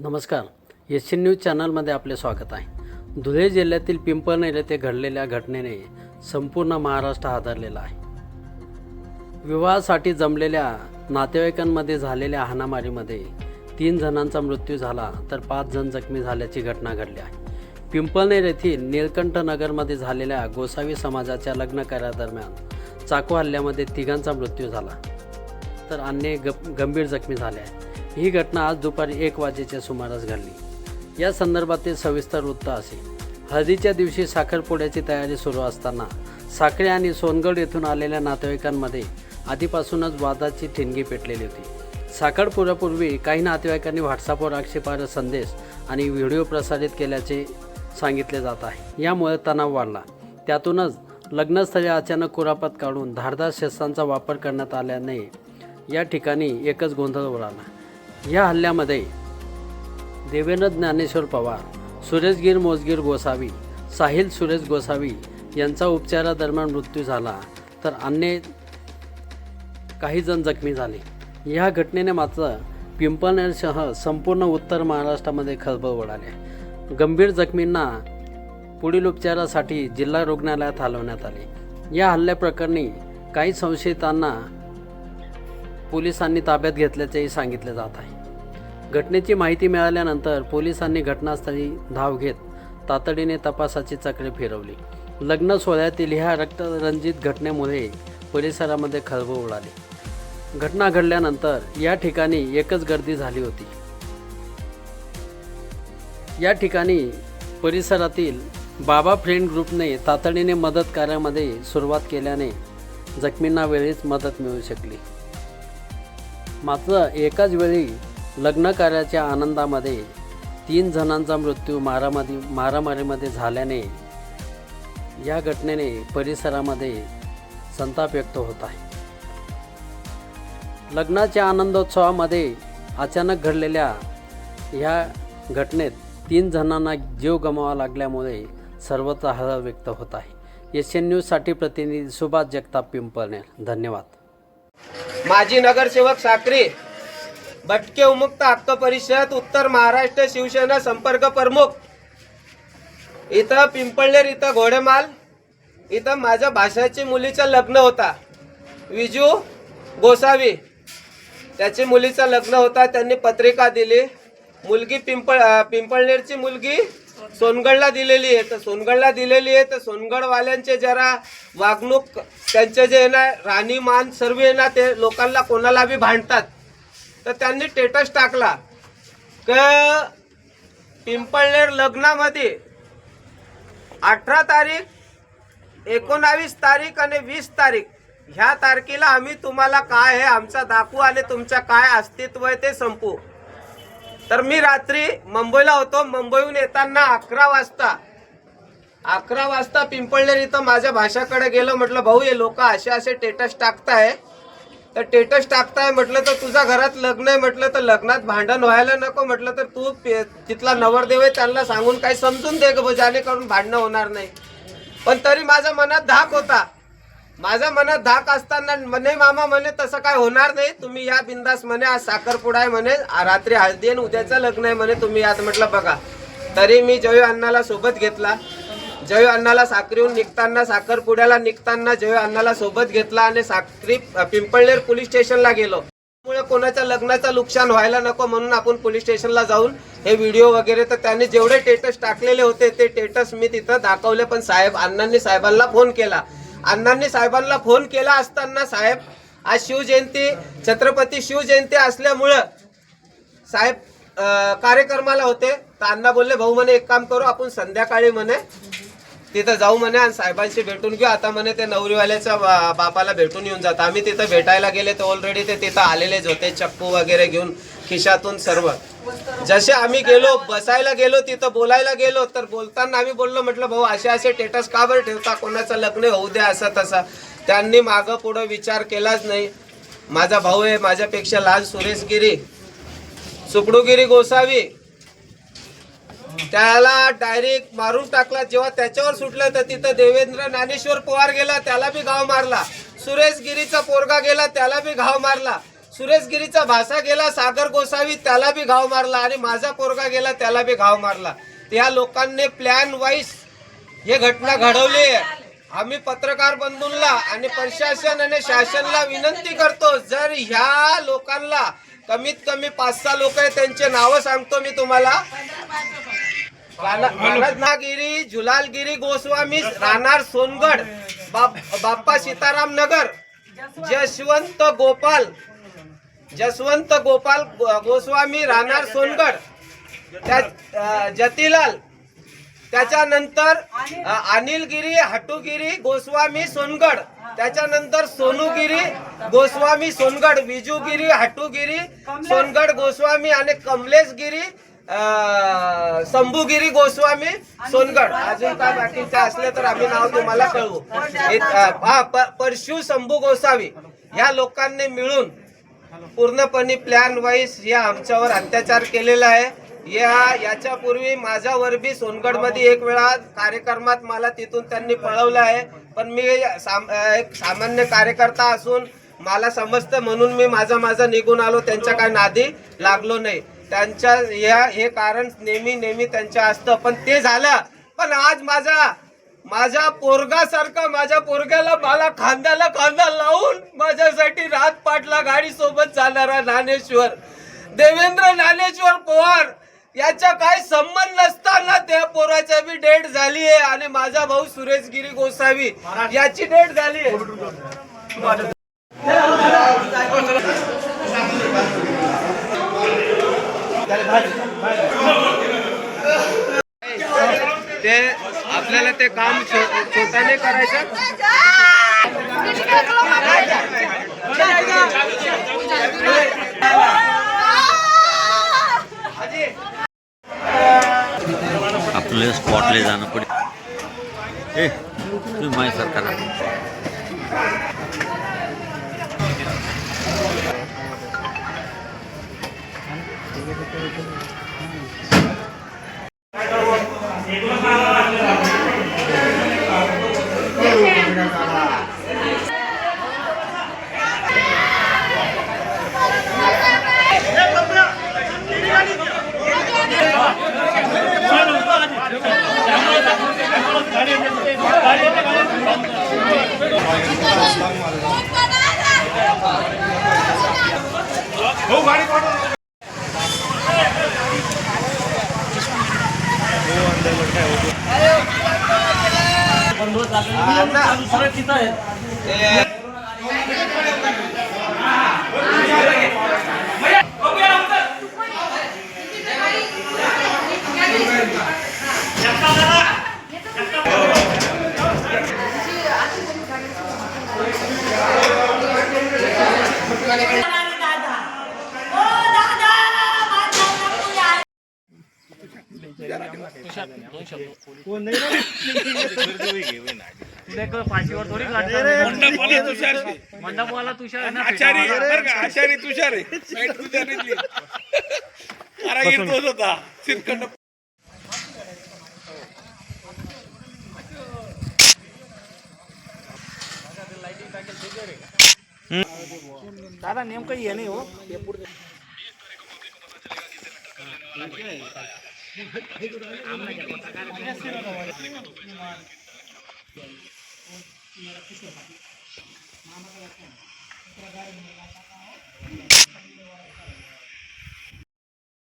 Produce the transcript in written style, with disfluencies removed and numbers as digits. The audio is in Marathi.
नमस्कार, एशियन न्यूज चॅनलमध्ये आपले स्वागत आहे। धुळे जिल्ह्यातील पिंपळनेर येथे घडलेल्या घटनेने संपूर्ण महाराष्ट्र हादरलेला आहे। विवाहासाठी जमलेल्या नातेवाईकांमध्ये झालेल्या हाणामारीमध्ये 3 जणांचा मृत्यू झाला तर 5 जण जखमी झाल्याची घटना घडली आहे। पिंपळनेर येथील निळकंठ नगरमध्ये झालेल्या गोसावी समाजाच्या लग्न कार्यादरम्यान चाकू हल्ल्यामध्ये 3घांचा मृत्यू झाला तर अन्य गंभीर जखमी झाले आहेत। ही घटना आज दुपारी 1 वाजेच्या सुमारास घडली। या संदर्भातील सविस्तर वृत्त असे। हळदीच्या दिवशी साखरपुड्याची तयारी सुरू असताना साखरे आणि सोनगड येथून आलेल्या नातेवाईकांमध्ये आधीपासूनच वादाची ठिणगी पेटलेली होती। साखरपुड्यापूर्वी काही नातेवाईकांनी व्हॉट्सअपवर आक्षेपार्ह संदेश आणि व्हिडिओ प्रसारित केल्याचे सांगितले जात आहे। यामुळे तणाव वाढला। त्यातूनच लग्नस्थळी अचानक कुरापत काढून धारदार शस्त्रांचा वापर करण्यात आल्याने या ठिकाणी एकच गोंधळ उडाला। या हल्ल्यामध्ये देवेंद्र ज्ञानेश्वर पवार, सुरेशगीर मोजगीर गोसावी, साहिल सुरेश गोसावी यांचा उपचारादरम्यान मृत्यू झाला तर अन्य काही जण जखमी झाले। या घटनेने मात्र पिंपळनेरसह संपूर्ण उत्तर महाराष्ट्रामध्ये खळबळ उडाली। गंभीर जखमींना पुढील उपचारासाठी जिल्हा रुग्णालयात हलवण्यात आले। या हल्ल्याप्रकरणी काही संशयितांना पोलिसांनी ताब्यात घेतल्याचेही सांगितले जात आहे। घटनेची माहिती मिळाल्यानंतर पोलिसांनी घटनास्थळी धाव घेत तातडीने तपासाची चक्रे फिरवली। लग्न सोहळ्यातील ह्या रक्तरंजित घटनेमुळे परिसरामध्ये खळबळ उडाली। घटना घडल्यानंतर या ठिकाणी एकच गर्दी झाली होती। या ठिकाणी परिसरातील बाबा फ्रेंड ग्रुपने तातडीने मदत कार्यामध्ये सुरुवात केल्याने जखमींना वेळीच मदत मिळू शकली। मात्र एकाच वेळी लग्न कार्याच्या आनंदामध्ये 3 जणांचा मृत्यू मारामारीमध्ये झाल्याने या घटनेने परिसरामध्ये संताप व्यक्त होत आहे। लग्नाच्या आनंदोत्सवामध्ये अचानक घडलेल्या ह्या घटनेत 3 जणांना जीव गमवावा लागल्यामुळे सर्वत्र हळहळ व्यक्त होत आहे। एशियन न्यूजसाठी प्रतिनिधी सुभाष जगताप, पिंपळनेर। धन्यवाद। माजी नगरसेवक साखरे, भटके उमुक्त हक्क परिषद, उत्तर महाराष्ट्र शिवसेना संपर्क प्रमुख। इथं पिंपळनेर इथं घोडेमाल इथं माझ्या भाषाची मुलीचं लग्न होता। विजू गोसावी त्याची मुलीचं लग्न होता। त्यांनी पत्रिका दिली। मुलगी पिंपळनेरची मुलगी सोनगडला दिलेली आहे। तर सोनगडला दिलेली आहे तर सोनगडवाल्यांचे जरा वागणूक त्यांचे जे आहे ना राहणीमान सर्व आहे ना ते लोकांना कोणाला बी भांडतात। तर त्यांनी स्टेटस टाकला की पिंपळनेर लग्नामध्ये 18 तारीख, 19 तारीख आणि 20 तारीख ह्या तारखेला आम्ही तुम्हाला काय आहे आमचा दाखवू आणि तुमचं काय अस्तित्व आहे ते संपू। तर मी रात्री मुंबईला होतो। मुंबईहून येताना 11 वाजता पिंपळनेर इथं माझ्या भाषाकडे गेलो। म्हटलं भाऊ हे लोक असे स्टेटस टाकताय तर स्टेटस टाकताय म्हटलं तर तुझ्या घरात लग्न आहे म्हटलं तर लग्नात भांडण व्हायला नको म्हटलं तर तू तिथला नवरदेव आहे त्यांना सांगून काही समजून दे ग जेणेकरून भांडणं होणार नाही। पण तरी माझ्या मनात धाक होता। माझ्या मनात धाक असताना म्हणे मामा म्हणे तसं काय होणार नाही, तुम्ही या बिंदास म्हणे आज साखरपुडा आहे म्हणे, रात्री हळदी आणि उद्याचं लग्न आहे म्हणे, तुम्ही यात म्हटलं बघा। तरी मी जयू अण्णाला सोबत घेतला। जयू अण्णाला साखरीहून निघताना साखरपुड्याला निघताना जयू अण्णाला सोबत घेतला आणि साखरी पिंपळनेर पोलीस स्टेशनला गेलो। त्यामुळे कोणाच्या लग्नाचं नुकसान व्हायला नको म्हणून आपण पोलीस स्टेशनला जाऊन हे व्हिडिओ वगैरे तर त्यांनी जेवढे स्टेटस टाकलेले होते ते स्टेटस मी तिथं दाखवले। पण अण्णांनी साहेबांना फोन केला। अण्णांनी साहेबांना फोन केला असताना साहेब आज शिवजयंती छत्रपती शिवजयंती असल्यामुळं साहेब कार्यक्रमाला होते। तर अण्णा बोलले भाऊ म्हणे एक काम करू आपण संध्याकाळी म्हणे तिथं जाऊ म्हणे आणि साहेबांशी भेटून घेऊ। आता म्हणे ते नवरीवाल्याच्या बापाला भेटून येऊन जात। आम्ही तिथं भेटायला गेले तर ऑलरेडी ते तिथं आलेलेच होते चक्कू वगैरे घेऊन खिशातून सर्व। जसे आम्ही गेलो बसायला गेलो तिथं बोलायला गेलो तर बोलताना आम्ही बोललो म्हटलं भाऊ असे स्टेटस का बरं ठेवता, कोणाचं लग्न होऊ द्या असं तसं। त्यांनी मागं पुढं विचार केलाच नाही। माझा भाऊ आहे माझ्यापेक्षा लहान सुरेशगिरी सुपडूगिरी गोसावी त्याला डायरेक्ट मारून टाकला। जेव्हा त्याच्यावर सुटलं तर तिथं देवेंद्र ज्ञानेश्वर पवार गेला त्याला बी घाव मारला। सुरेशगिरीचा पोरगा गेला त्याला बी घाव मारला। सुरेशगिरीचा भाषा गेला सागर गोसावी, त्याला बी घाव मारला आणि माझा पोरगा गेला त्याला बी घाव मारला. त्या लोकांनी प्लॅन वाईज हे घटना घडवली. आम्ही पत्रकार बंधूंना आणि प्रशासन आणि शासनाला विनंती करतो, जर ह्या लोकांना कमीत कमी 5-6 लोक आहेत, त्यांचे नावं सांगतो मी तुम्हाला. रत्नागिरी, झुलालगिरी गोस्वामी, राहणार सोनगड, बाप्पा सीताराम नगर, जसवंत गोपाल गोस्वामी, राहणार सोनगड, जतीलाल, त्याच्यानंतर अनिलगिरी हटुगिरी गोस्वामी सोनगड, त्याच्यानंतर सोनूगिरी गोस्वामी सोनगड, विजूगिरी हटुगिरी सोनगड गोस्वामी आणि कमलेशगिरी शंभूगिरी गोस्वामी सोनगड. अजून काय बाकीचे असले तर आम्ही नाव तुम्हाला कळवू. परशु शंभू गोसावी या लोकांनी मिळून पूर्णपणे प्लॅन वाईज या आमच्यावर अत्याचार केलेला आहे. याच्यापूर्वी माझ्यावर बी सोनगडमध्ये एक वेळा कार्यक्रमात मला तिथून त्यांनी पळवलं आहे, पण मी एक सामान्य कार्यकर्ता असून मला समजतं म्हणून मी माझा निघून आलो, त्यांच्या काय नादी लागलो नाही. त्यांच्या हे कारण नेहमी त्यांच्या असतं, पण ते झालं. पण आज माझ्या पोरगासारखं माझ्या पोरग्याला मला खांद्याला खांदा लावून माझ्यासाठी रात पाटला गाडी सोबत जाणारा ज्ञानेश्वर देवेंद्र ज्ञानेश्वर पवार याचा काही संबंध नसताना त्या पोराची बी डेट झाली आहे आणि माझा भाऊ सुरेशगिरी गोसावी याची डेट झाली आहे. ते आपल्याला ते काम छोट्याने करायचं. आपल्याला स्पॉटले जाणं पडेल. तुम्ही माय सरकार मंडपवाला तुषार आचारी तुषार कारागीर तोच होता सिरकंड. दादा नेमकं हे नाही हो.